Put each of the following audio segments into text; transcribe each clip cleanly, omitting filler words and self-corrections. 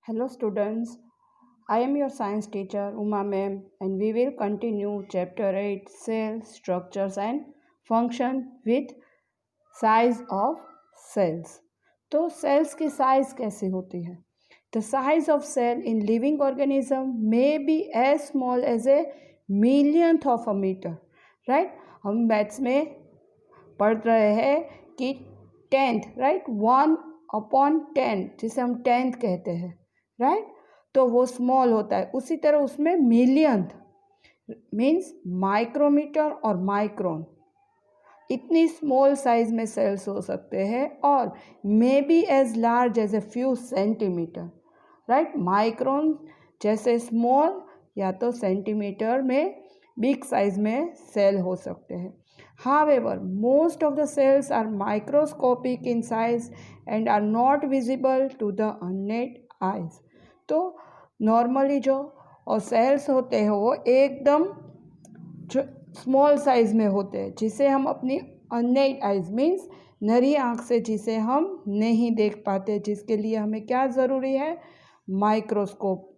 Hello students, I am your science teacher Uma ma'am and we will continue chapter 8 cell structures and function with size of cells. तो cells की size कैसे होती है? The size of cell in living organism may be as small as a millionth of a meter. Right? हम maths में पढ़ रहे हैं कि 10th राइट 1/10 जिसे हम 10th कहते हैं राइट तो वो स्मॉल होता है। उसी तरह उसमें मिलियंथ मीन्स माइक्रोमीटर और माइक्रोन इतनी स्मॉल साइज में सेल्स हो सकते हैं और may be as large as a few centimetre right. Micron जैसे स्मॉल या तो सेंटीमीटर में बिग साइज में सेल हो सकते हैं। However, most of the cells are microscopic in size and are not visible to the unaided eyes. तो normally जो और सेल्स होते हैं वो एकदम स्मॉल साइज में होते हैं जिसे हम अपनी अननेड आइज मीन्स नरी आँख से जिसे हम नहीं देख पाते, जिसके लिए हमें क्या ज़रूरी है? Microscope.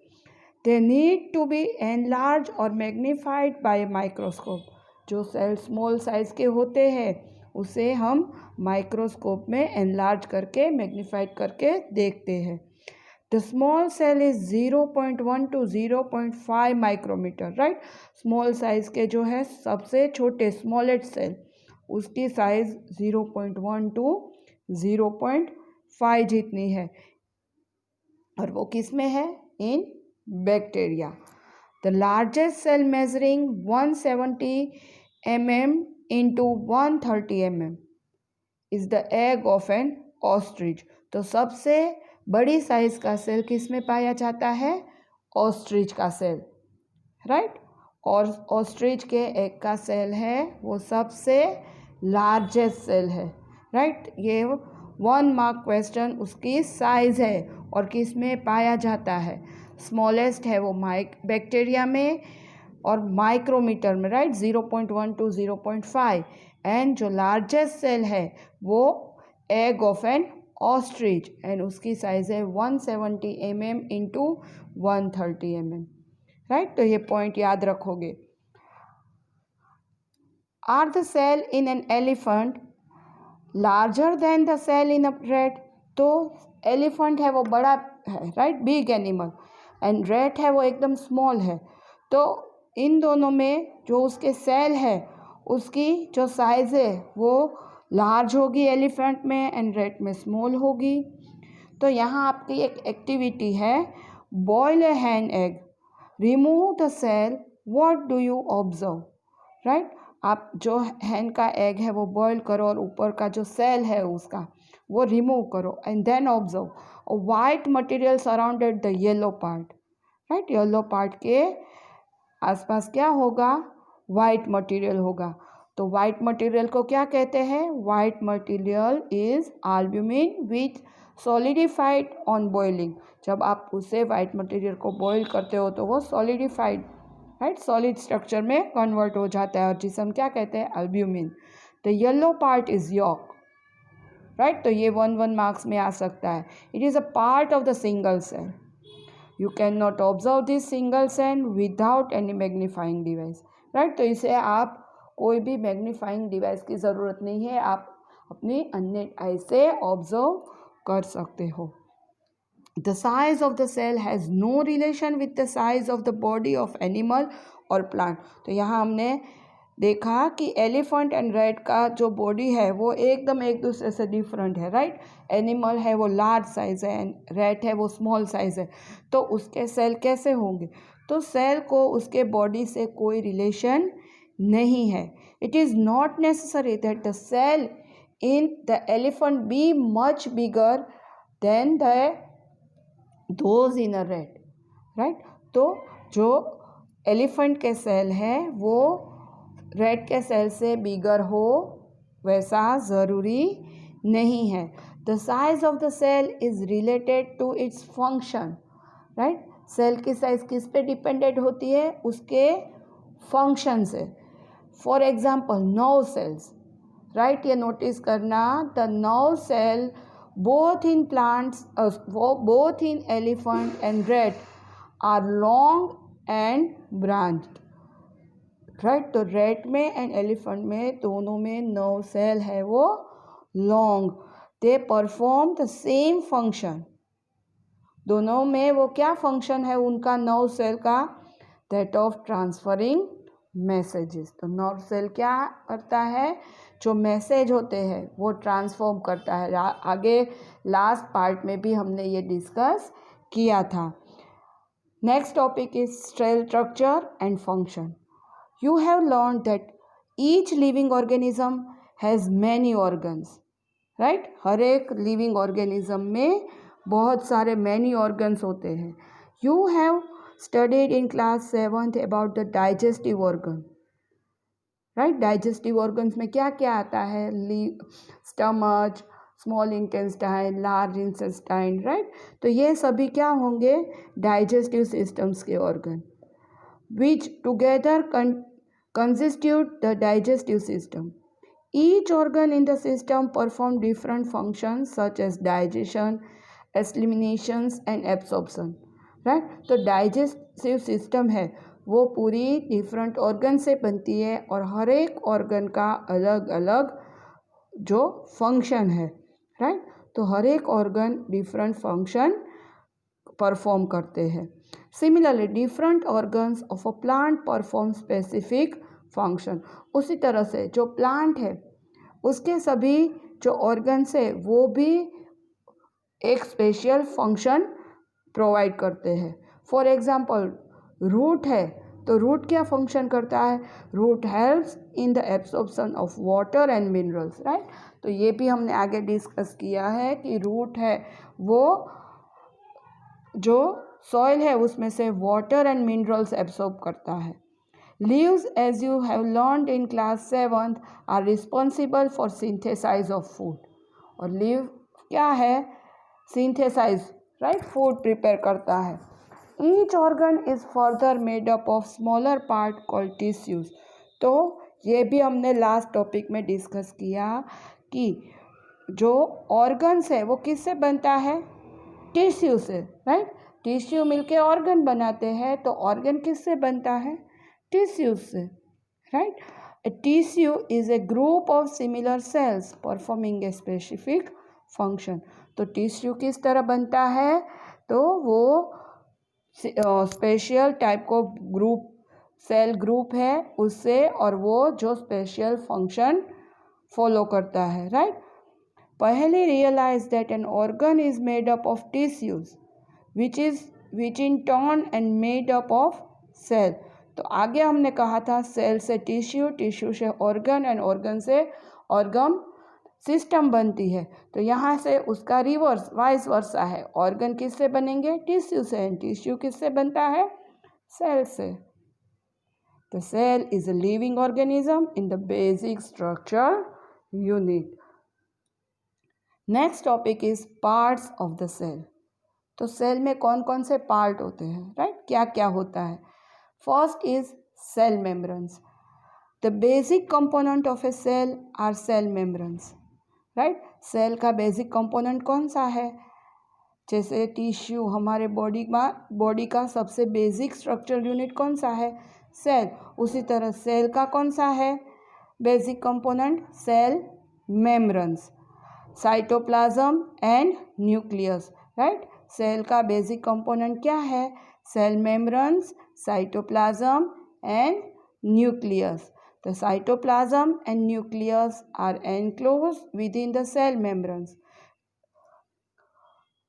They need to be enlarge और मैग्नीफाइड बाय माइक्रोस्कोप। जो सेल स्मॉल साइज़ के होते हैं उसे हम माइक्रोस्कोप में एनलार्ज करके मैग्नीफाइड करके देखते हैं। The small cell is 0.1 to 0.5 micrometre right. Small size के जो है सबसे छोटे स्मॉलेस्ट सेल उसकी साइज़ 0.1 to 0.5 जितनी है और वो किस में है? In bacteria. The largest cell measuring 170 mm into 130 mm is the egg of an ostrich। तो सबसे बड़ी साइज का सेल किस में पाया जाता है? ऑस्ट्रिच का सेल राइट। और ऑस्ट्रिच के एग का सेल है वो सबसे लार्जेस्ट सेल है राइट। ये 1 मार्क क्वेश्चन उसकी साइज है और किस में पाया जाता है? स्मॉलेस्ट है वो बैक्टीरिया में और माइक्रोमीटर में राइट 0.1 to 0.5 एंड जो लार्जेस्ट सेल है वो egg of N ostrich and उसकी साइज है 170 mm इंटू 130 mm राइट। तो ये पॉइंट याद रखोगे। Are the cell in an elephant larger than the cell in a rat. तो एलिफेंट है वो बड़ा है right, big animal and rat है वो एकदम स्मॉल है। तो इन दोनों में जो उसके सेल है उसकी जो साइज़ है वो लार्ज होगी एलिफेंट में एंड रैट में स्मॉल होगी। तो यहाँ आपकी एक एक्टिविटी है, boil a hen egg, remove the shell, what do you observe right. आप जो हैन का एग है वो बॉयल करो और ऊपर का जो सेल है उसका वो रिमूव करो and then observe white material surrounded the yellow part right. Yellow part के आसपास क्या होगा? वाइट मटेरियल होगा। तो वाइट मटेरियल को क्या कहते हैं? White material is albumin which solidified on boiling. जब आप उसे वाइट मटेरियल को बॉईल करते हो तो वो सॉलिडिफाइड राइट सॉलिड स्ट्रक्चर में कन्वर्ट हो जाता है और जिसे हम क्या कहते हैं? Albumin. The yellow part is yolk right. तो ये 1 मार्क्स में आ सकता है। It is a part of the single cell. You cannot observe this single cell without any magnifying device right। तो इसे आप कोई भी मैग्नीफाइंग डिवाइस की ज़रूरत नहीं है, आप अपनी अननेड आई से ऑब्जर्व कर सकते हो। The size of the cell has no relation with the size of the body of animal or plant। तो यहाँ हमने देखा कि एलिफेंट एंड रैट का जो बॉडी है वो एकदम एक दूसरे से डिफरेंट है राइट। एनिमल है वो लार्ज साइज़ है एंड रैट है वो स्मॉल साइज़ है। तो उसके सेल कैसे होंगे? तो सेल को उसके बॉडी से कोई रिलेशन नहीं है। It is not necessary that the cell in the elephant be much bigger than the those in a rat right. तो जो एलिफेंट के सेल है वो रैट के सेल से बिगर हो वैसा ज़रूरी नहीं है। The size of the cell is related to its function right. Cell की साइज किस पे डिपेंडेंट होती है? उसके फंक्शन से। For example nerve cells right, ये नोटिस करना, the nerve cell both in plants, both in elephant and rat are long and branched, right. तो रेट में एंड एलिफेंट में दोनों में नर्व सेल है वो long. They perform the same function, दोनों में वो क्या फंक्शन है उनका नर्व सेल का, दैट ऑफ ट्रांसफरिंग मैसेजेस। तो नर्व सेल क्या करता है, जो मैसेज होते हैं वो ट्रांसफॉर्म करता है। आगे लास्ट पार्ट में भी हमने ये डिस्कस किया था। Next topic is cell structure and function. You have learned that each living organism has many organs, right? हर एक living organism में बहुत सारे many organs होते हैं। You have studied in class 7th about the digestive organ, right? Digestive organs में क्या क्या आता है, stomach, small intestine, large intestine, right? तो ये सभी क्या होंगे, digestive systems के organ, which together constitute the digestive system. Each organ in the system perform different functions such as digestion, eliminations and absorption, right? तो digestive system है वो पूरी डिफरेंट ऑर्गन से बनती है और हर एक ऑर्गन का अलग अलग जो फंक्शन है, राइट? तो हर एक ऑर्गन डिफरेंट फंक्शन परफॉर्म करते हैं। Similarly different organs of a plant perform specific function. उसी तरह से जो प्लांट है उसके सभी जो ऑर्गन्स है वो भी एक स्पेशल फंक्शन प्रोवाइड करते हैं। फॉर एग्जांपल रूट है तो रूट क्या फंक्शन करता है, root helps in the absorption of water and minerals, right? तो ये भी हमने आगे डिस्कस किया है कि रूट है वो जो सॉइल है उसमें से वाटर एंड मिनरल्स एब्सॉर्ब करता है। Leaves, as you have learned in class 7th, are responsible for synthesise of food. और लीव क्या है, सिंथेसाइज, राइट, फूड प्रिपेयर करता है। Each organ is further made up of smaller part called tissues. तो ये भी हमने लास्ट टॉपिक में डिस्कस किया कि जो ऑर्गन्स है वो किससे बनता है, टिश्यू से, राइट? टिश्यू मिलके ऑर्गन बनाते हैं, तो ऑर्गन किससे बनता है, टिश्यू से, right? A tissue is a group of similar sales performing a specific function. तो टिश्यू किस तरह बनता है, तो वो स्पेशल टाइप को ग्रुप, सेल ग्रुप है उससे, और वो जो स्पेशल फंक्शन फॉलो करता है, राइट? पहले realize that an organ is made up of tissues which in turn and made up of cell। तो आगे हमने कहा था सेल से टिश्यू, टिश्यू से ऑर्गन एंड ऑर्गन से ऑर्गन सिस्टम बनती है। तो यहाँ से उसका रिवर्स वाइस वर्सा है, ऑर्गन किससे बनेंगे, टिश्यू से, एंड टिश्यू किससे बनता है, सेल से। The cell is a living organism in the basic structure unit. Next topic is parts of the cell. तो सेल में कौन कौन से पार्ट होते हैं, राइट? क्या क्या होता है? First is cell membranes. The basic component of a cell are cell membranes, right? Cell का बेसिक कंपोनेंट कौन सा है? जैसे टिश्यू, हमारे बॉडी का सबसे बेसिक स्ट्रक्चरल यूनिट कौन सा है, सेल। उसी तरह सेल का कौन सा है basic component, cell membranes. Cytoplasm and nucleus, right? Cell का बेसिक कंपोनेंट क्या है, cell membranes, cytoplasm and nucleus. The cytoplasm and nucleus are enclosed within the cell membranes,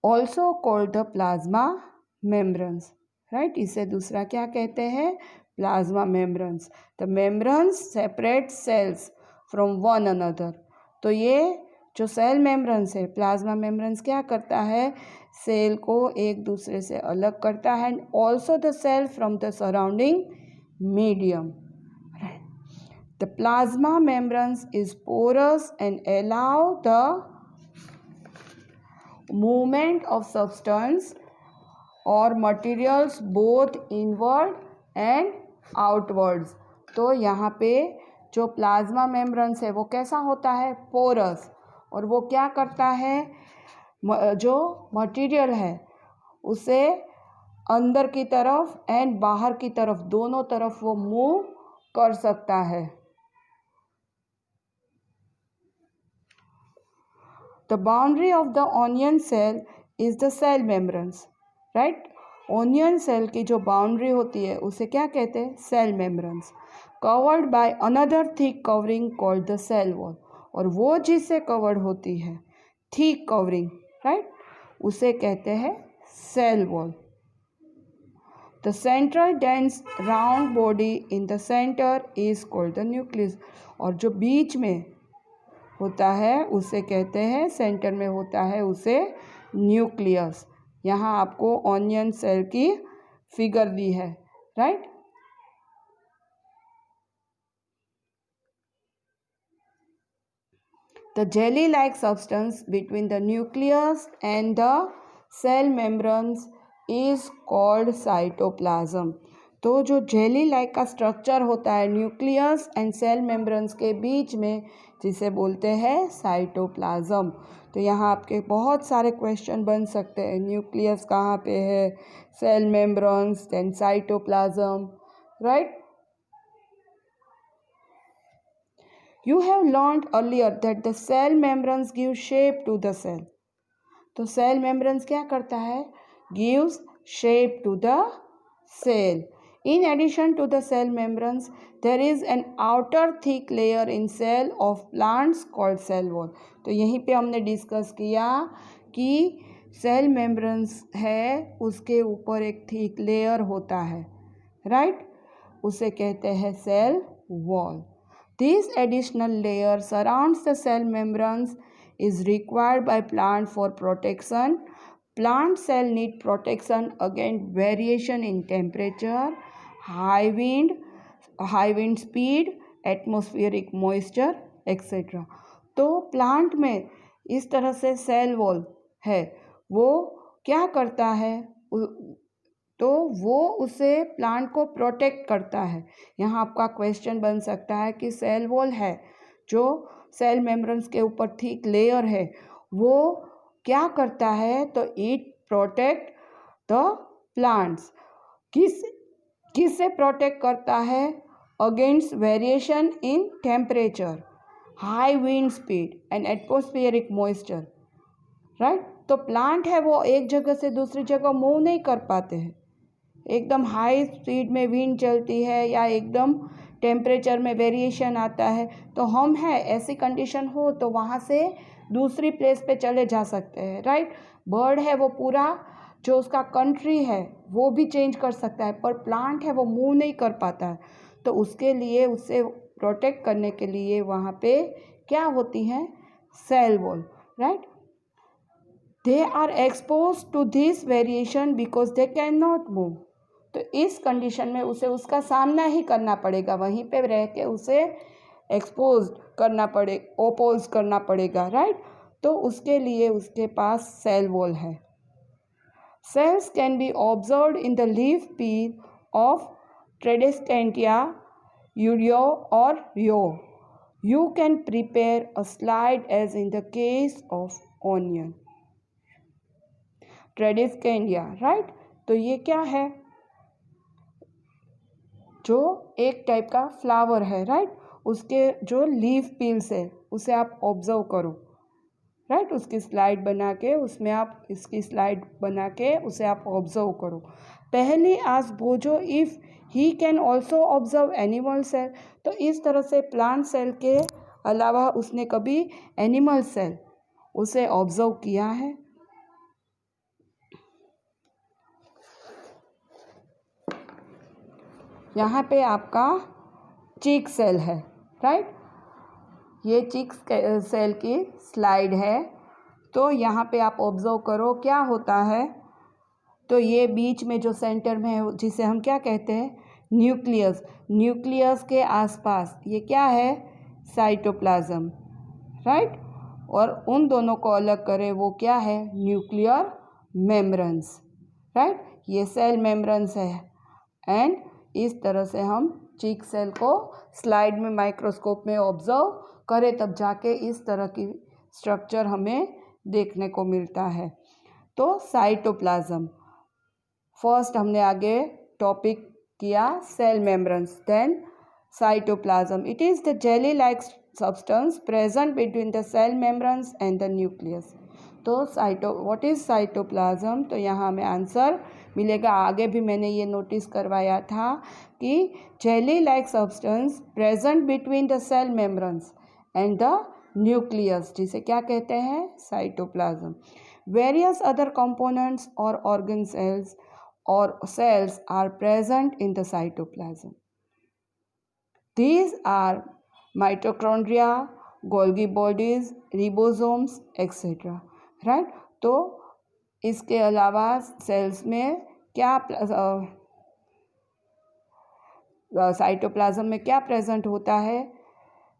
also called the plasma membranes, right? इसे दूसरा क्या कहते हैं, plasma membranes. The membranes separate cells from one another. तो ये जो सेल मेम्ब्रेन्स है, plasma membranes क्या करता है, सेल को एक दूसरे से अलग करता है, and also the cell from the surrounding medium. The plasma membranes is porous and allow the movement of substance or materials both inward and outwards। तो यहाँ पे जो प्लाज्मा मेम्ब्रेन्स है वो कैसा होता है, पोरस, और वो क्या करता है, जो मटेरियल है उसे अंदर की तरफ एंड बाहर की तरफ दोनों तरफ वो मूव कर सकता है। The boundary of the onion cell is the cell membranes, right. Onion cell की जो बाउंड्री होती है उसे क्या कहते हैं? Cell membranes. Covered by another thick covering called the cell wall, और वो जिससे कवर्ड होती है थिक कवरिंग, राइट, उसे कहते हैं cell wall. The central dense round body in the centre is called the nucleus, और जो बीच में होता है उसे कहते हैं, सेंटर में होता है उसे न्यूक्लियस। यहाँ आपको ऑनियन सेल की फिगर दी है, right. The jelly-like substance between the nucleus and the cell membranes is called cytoplasm। तो जो जेली लाइक का स्ट्रक्चर होता है न्यूक्लियस एंड सेल मेम्ब्रेन्स के बीच में, जिसे बोलते हैं साइटोप्लाज्म। तो यहाँ आपके बहुत सारे क्वेश्चन बन सकते हैं। न्यूक्लियस कहाँ पे है, cell membranes, then cytoplasm, right. You have learned earlier that the cell membranes give shape to the cell। तो सेल मेम्ब्रेन्स क्या करता है? Gives shape to the cell। In addition to the cell membranes, there is an outer thick layer in cell of plants called cell wall। तो यहीं पे हमने discuss किया कि सेल मेम्ब्रेन्स है उसके ऊपर एक थिक लेयर होता है, राइट, उसे कहते हैं cell wall. This additional layer surrounds the cell membranes is required by plant for protection। Plant cell need protection against variation in temperature, high wind speed, atmospheric moisture, etc। तो plant में इस तरह से cell wall है, वो क्या करता है? तो वो उसे प्लांट को प्रोटेक्ट करता है। यहाँ आपका क्वेश्चन बन सकता है कि सेल वॉल है जो सेल मेम्ब्रेन्स के ऊपर थिक लेयर है, वो क्या करता है? तो इट प्रोटेक्ट द प्लांट्स। किससे प्रोटेक्ट करता है? Against variation in temperature, high wind speed and atmospheric moisture, right. तो प्लांट है वो एक जगह से दूसरी जगह मूव नहीं कर पाते हैं। एकदम हाई स्पीड में विंड चलती है या एकदम टेम्परेचर में वेरिएशन आता है, तो हम है ऐसी कंडीशन हो तो वहाँ से दूसरी प्लेस पे चले जा सकते हैं, राइट। बर्ड है वो पूरा जो उसका कंट्री है वो भी चेंज कर सकता है, पर प्लांट है वो मूव नहीं कर पाता है। तो उसके लिए, उससे प्रोटेक्ट करने के लिए वहाँ पे क्या होती हैं? Cell wall, right. They are expose to this variation because they can not move. तो इस कंडीशन में उसे उसका सामना ही करना पड़ेगा, वहीं पे रह के उसे एक्सपोज करना ओपोज करना पड़ेगा, राइट। तो उसके लिए उसके पास सेल वॉल है। Cells can be observed in the leaf peel of tradescantia rhoeo और यो। You can prepare a slide as in the case of onion. Tradescantia, right. तो ये क्या है? जो एक टाइप का फ्लावर है, राइट। उसके जो लीफ पील्स है उसे आप ऑब्जर्व करो, राइट। उसकी स्लाइड बना के उसमें आप इसकी स्लाइड बना के उसे आप ऑब्जर्व करो। पहली आस्क बोझो if he can also observe animal cell. तो इस तरह से प्लांट सेल के अलावा उसने कभी एनिमल सेल उसे ऑब्जर्व किया है? यहाँ पे आपका चिक सेल है, राइट। ये चिक सेल की स्लाइड है। तो यहाँ पे आप ऑब्जर्व करो क्या होता है। तो ये बीच में जो सेंटर में है जिसे हम क्या कहते हैं? न्यूक्लियस। न्यूक्लियस के आसपास ये क्या है? Cytoplasm, right. और उन दोनों को अलग करें वो क्या है? Nuclear membranes, right. ये सेल मेम्ब्रेन्स है। एंड इस तरह से हम चिक सेल को स्लाइड में माइक्रोस्कोप में ऑब्जर्व करें तब जाके इस तरह की स्ट्रक्चर हमें देखने को मिलता है। तो साइटोप्लाज्म, फर्स्ट हमने आगे टॉपिक किया cell membranes, then cytoplasm. It is the jelly like substance present between the cell membranes and the nucleus. तो व्हाट इज़ साइटोप्लाज्म, तो यहाँ हमें आंसर मिलेगा। आगे भी मैंने ये नोटिस करवाया था कि jelly like substance present between the cell membranes and the nucleus, जिसे क्या कहते हैं, साइटोप्लाज्म। वेरियस अदर कंपोनेंट्स और organ cells or cells are present in the cytoplasm. These are mitochondria, Golgi bodies, ribosomes, etc. Right? तो इसके अलावा sales में क्या साइटोप्लाज्म में क्या प्रेजेंट होता है,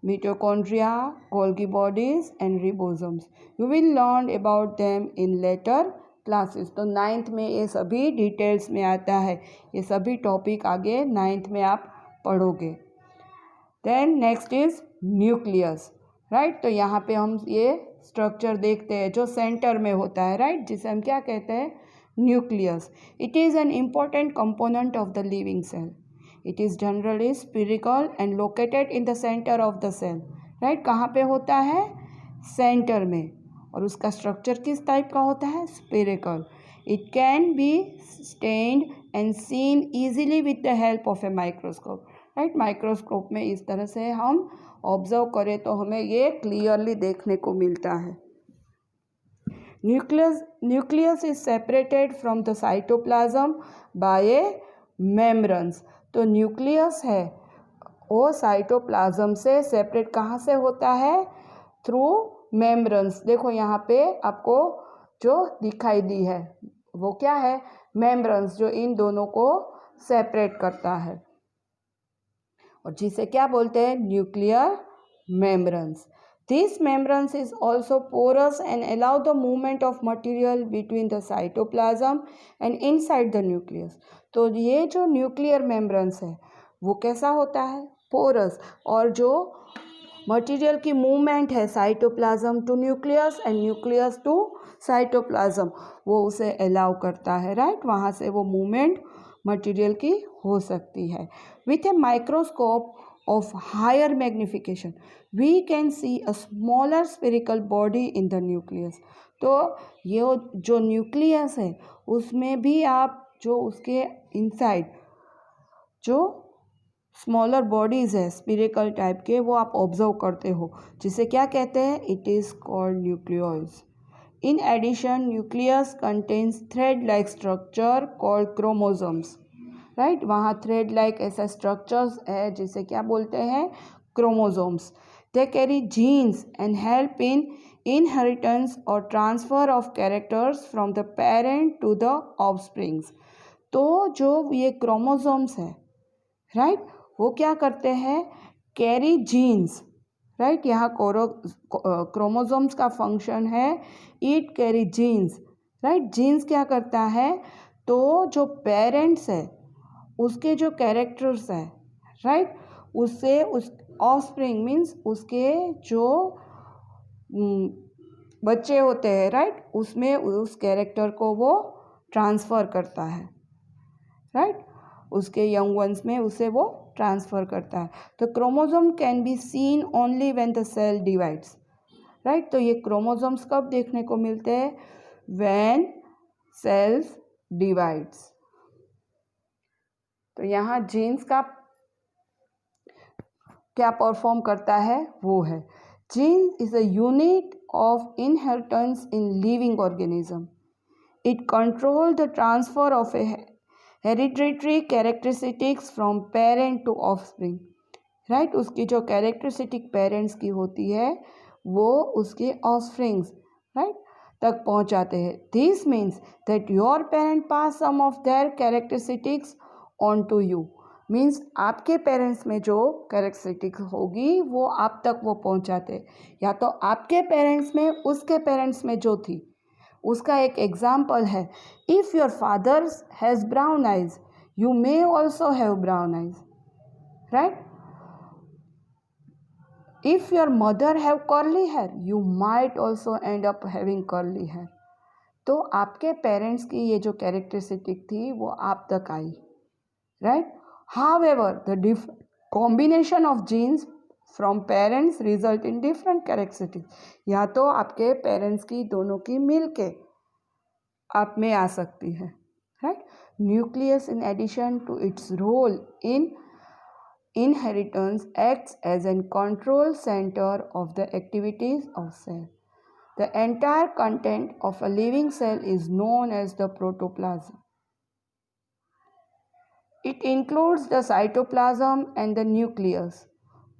mitochondria, Golgi bodies and ribosomes. You will learn about them in later classes. तो 9th में ये सभी डिटेल्स में आता है, ये सभी टॉपिक आगे 9th में आप पढ़ोगे। Then next is nucleus, right. तो यहाँ पे हम ये स्ट्रक्चर देखते हैं जो सेंटर में होता है, राइट, जिसे हम क्या कहते हैं, nucleus. It is an important component of the living cell. It is generally spherical and located in the centre of the cell, right. कहाँ पे होता है, सेंटर में, और उसका स्ट्रक्चर किस टाइप का होता है, spherical. It can be stained and seen easily with the help of a microscope, right. Microscope में इस तरह से हम ऑब्जर्व करें तो हमें ये क्लियरली देखने को मिलता है। Nucleus is separated from the cytoplasm by a membranes. तो न्यूक्लियस है वो साइटोप्लाज्म से सेपरेट कहाँ से होता है, थ्रू मेम्ब्रेन्स। देखो यहाँ पे आपको जो दिखाई दी है वो क्या है, मेम्ब्रेन्स, जो इन दोनों को सेपरेट करता है, और जिसे क्या बोलते हैं, nuclear membranes. This membranes is also porous and allow the movement of material between the cytoplasm and inside the nucleus. तो ये जो न्यूक्लियर मेम्ब्रेन्स है वो कैसा होता है, पोरस, और जो मटेरियल की मूवमेंट है cytoplasm to nucleus and nucleus to cytoplasm, वो उसे अलाउ करता है, राइट। वहाँ से वो मूवमेंट मटेरियल की हो सकती है। With a microscope of higher magnification we can see a smaller spherical body in the nucleus। तो ये जो न्यूक्लियस है उसमें भी आप जो उसके इनसाइड जो स्मॉलर बॉडीज़ है स्फेरिकल टाइप के, वो आप ऑब्जर्व करते हो, जिसे क्या कहते हैं, it is called nucleoids. In addition nucleus contains thread like structure called chromosomes, right. वहाँ थ्रेड लाइक ऐसा स्ट्रक्चर्स है जिसे क्या बोलते हैं, chromosomes. They carry genes and help in inheritance और transfer of characters from the parent to the offsprings. तो जो ये क्रोमोसोम्स है, राइट, वो क्या करते हैं, कैरी जीन्स, राइट। यहाँ क्रोमोसोम्स का फंक्शन है it carry genes, right. Genes क्या करता है, तो जो पेरेंट्स है उसके जो कैरेक्टर्स है, राइट, उससे उस ऑफस्प्रिंग मीन्स उसके जो बच्चे होते हैं, राइट, उसमें उस कैरेक्टर को वो ट्रांसफ़र करता है, राइट, उसके यंग वंस में उसे वो ट्रांसफ़र करता है। तो chromosome can be seen only when the cell divides, right. तो ये क्रोमोसोम्स कब देखने को मिलते हैं, व्हेन सेल्स डिवाइड्स। तो यहाँ जीन्स का क्या परफॉर्म करता है, वो है, gene is a unit of inheritance in living organism. It control the transfer of a hereditary characteristics from parent to offspring, right. उसकी जो कैरेक्टरिस्टिक पेरेंट्स की होती है वो उसके ऑफस्प्रिंग्स, राइट, तक पहुंचाते हैं। This means that your parent pass some of their characteristics on to you, means आपके पेरेंट्स में जो कैरेक्टरिस्टिक्स होगी वो आप तक वो पहुंचाते हैं, या तो आपके पेरेंट्स में उसके पेरेंट्स में जो थी। उसका एक एग्जाम्पल है, if your father has brown eyes you may also have brown eyes, right. If your mother have curly hair you might also end up having curly hair. तो आपके पेरेंट्स की ये जो कैरेक्टरिस्टिक थी वो आप तक आई, right. However the combination of genes from parents result in different characteristics. या तो आपके पेरेंट्स की दोनों की मिल के आप में आ सकती है, right. Nucleus in addition to its role in inheritance acts as a control center of the activities of cell. The entire content of a living cell is known as the protoplasm. It includes the cytoplasm and the nucleus.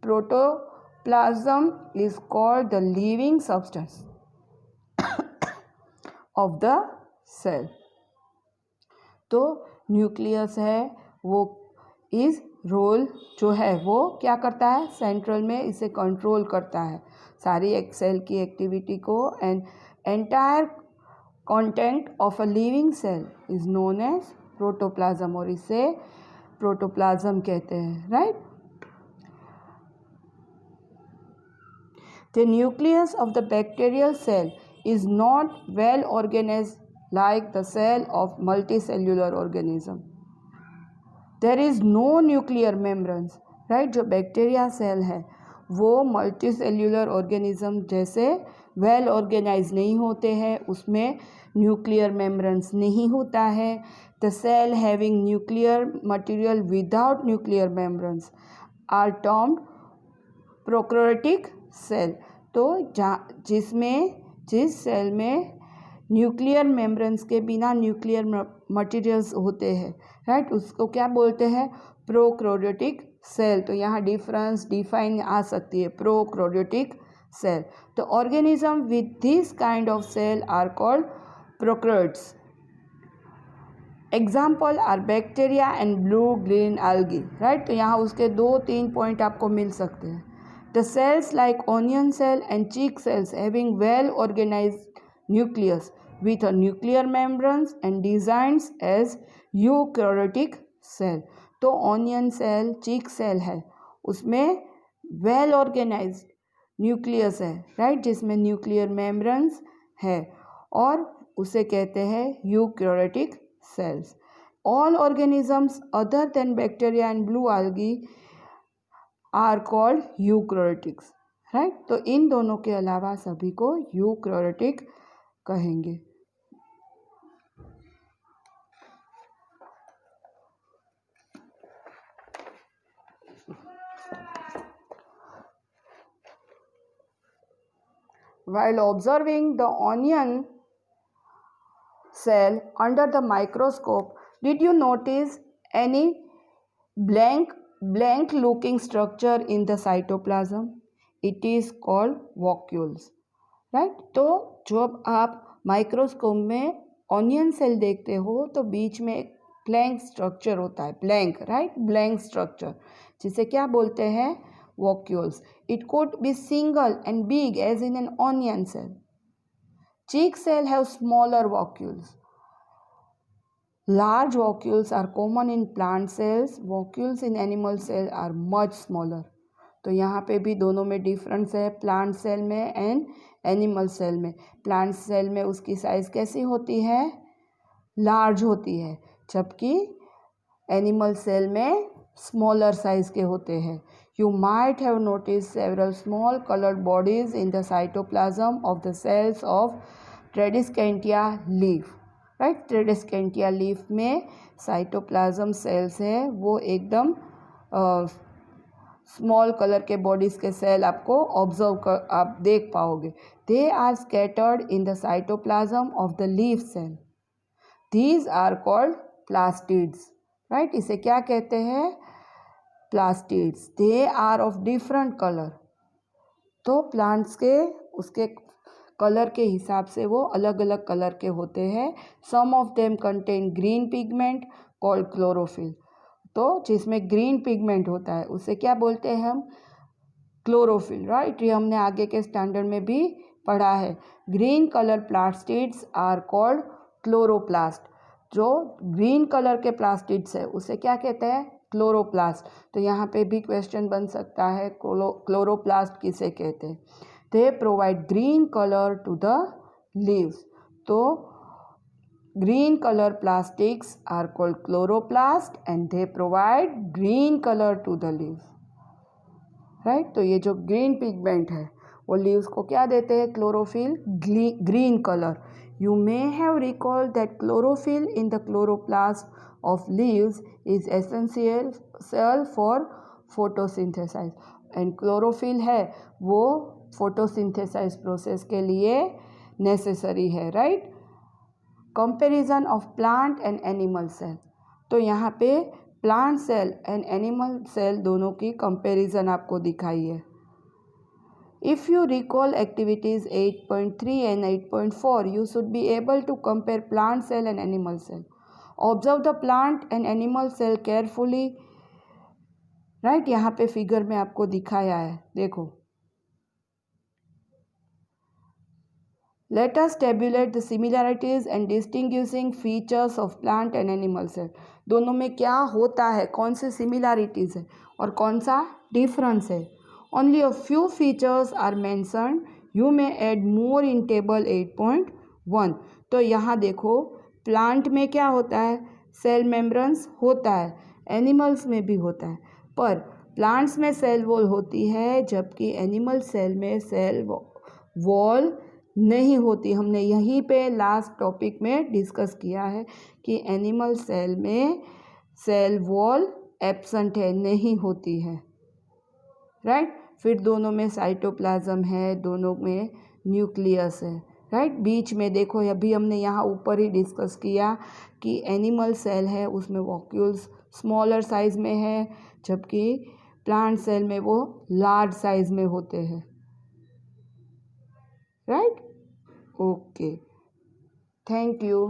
Protoplasm is called the living substance of the cell. तो nucleus है वो इस role जो है वो क्या करता है, सेंट्रल में इसे कंट्रोल करता है सारी एक सेल की एक्टिविटी को। And entire content of a living cell is known as protoplasm, और इसे प्रोटोप्लाज्म कहते हैं, right. The nucleus of the bacterial cell is not well organised like the cell of multicellular organism. There is no nuclear membranes, right. जो bacteria cell है वो multi cellular organism जैसे well organise नहीं होते हैं, उसमें न्यूक्लियर मेम्ब्रेन्स नहीं होता है। The cell having nuclear material without nuclear membranes are termed prokaryotic cell. तो जिस सेल में न्यूक्लियर मेम्ब्रेन्स के बिना न्यूक्लियर मटेरियल्स होते हैं, राइट, उसको क्या बोलते हैं, प्रोकैरियोटिक सेल। तो यहाँ डिफरेंस डिफाइन आ सकती है, प्रोकैरियोटिक सेल। तो organism with this kind of cell are called prokaryotes. Example are bacteria and blue green algae, right. तो यहाँ उसके 2-3 पॉइंट आपको मिल सकते हैं। The cells like onion cell and cheek cells having well organised nucleus with a nuclear membranes and designs as eukaryotic cell। तो onion cell, cheek cell है, उसमें वेल ऑर्गेनाइज्ड न्यूक्लियस है, राइट, जिसमें न्यूक्लियर मेम्ब्रेन्स है और उसे कहते हैं eukaryotic cells. All organisms other than bacteria and blue algae are called eukaryotics, right. तो इन दोनों के अलावा सभी को यूकैरियोटिक कहेंगे। While observing the onion cell under the microscope, did you notice any blank looking structure in the cytoplasm? It is called vacuoles, right। तो जब आप माइक्रोस्कोप में ऑनियन सेल देखते हो तो बीच में एक ब्लैंक स्ट्रक्चर होता है, ब्लैंक, राइट, ब्लैंक स्ट्रक्चर, जिसे क्या बोलते हैं, vacuoles। It could be single and big as in an onion cell. Cheek cell have smaller vacuoles. Large vacuoles are common in plant cells. Vacuoles in animal cell are much smaller. तो यहाँ पे भी दोनों में difference है, plant cell में and animal cell में। Plant cell में उसकी साइज़ कैसी होती है, लार्ज होती है, जबकि एनिमल सेल में स्मॉलर साइज़ के होते हैं। You might have noticed several small colored bodies in the cytoplasm of the cells of Tradescantia leaf, right। Tradescantia leaf में साइटोप्लाज्म सेल्स है वो एकदम स्मॉल कलर के बॉडीज़ के सेल आपको आप देख पाओगे। They are scattered in the cytoplasm of the leaf cell. These are called plastids, right. इसे क्या कहते हैं, plastids. They are of different colour. तो प्लांट्स के उसके कलर के हिसाब से वो अलग अलग कलर के होते हैं। Some of them contain green pigment called chlorophyll. तो जिसमें ग्रीन पिगमेंट होता है उसे क्या बोलते हैं हम, क्लोरोफिल, राइट। ये हमने आगे के स्टैंडर्ड में भी पढ़ा है। Green colour plastids are called chloroplast. जो ग्रीन कलर के प्लास्टिड्स है उसे क्या कहते हैं, क्लोरोप्लास्ट। तो यहाँ पे भी क्वेश्चन बन सकता है क्लोरोप्लास्ट किसे कहते हैं। They provide green colour to the leaves. तो green color plastics are called chloroplast and they provide green color to the leaves, right? तो ये जो green pigment है वो leaves को क्या देते हैं? chlorophyll, green color. You may have recalled that chlorophyll in the chloroplast of leaves is essential for photosynthesis and chlorophyll है वो photosynthesis process के लिए necessary है, right? Comparison of plant and animal cell. तो यहाँ पे plant cell and animal cell दोनों की कंपेरिजन आपको दिखाई है। If you recall activities 8.3 and 8.4 you should be able to compare plant cell and animal cell. Observe the plant and animal cell carefully, right? यहाँ पे फिगर में आपको दिखाया है, देखो। Let us tabulate the similarities and distinguishing features of plant and animal cell. दोनों में क्या होता है, कौन से similarities है और कौन सा difference है. Only a few features are mentioned. You may add more in table 8.1. तो यहाँ देखो प्लांट में क्या होता है, सेल मेम्ब्रेन्स होता है, एनिमल्स में भी होता है, पर प्लांट्स में सेल वॉल होती है जबकि एनिमल सेल में सेल वॉल नहीं होती। हमने यहीं पे लास्ट टॉपिक में डिस्कस किया है कि एनिमल सेल में सेल वॉल एब्सेंट है, नहीं होती है, राइट? फिर दोनों में साइटोप्लाज्म है, दोनों में न्यूक्लियस है, राइट? बीच में देखो, अभी हमने यहाँ ऊपर ही डिस्कस किया कि एनिमल सेल है उसमें वॉक्यूल्स स्मॉलर साइज में है जबकि प्लांट सेल में वो लार्ज साइज में होते हैं, राइट? Okay, thank you.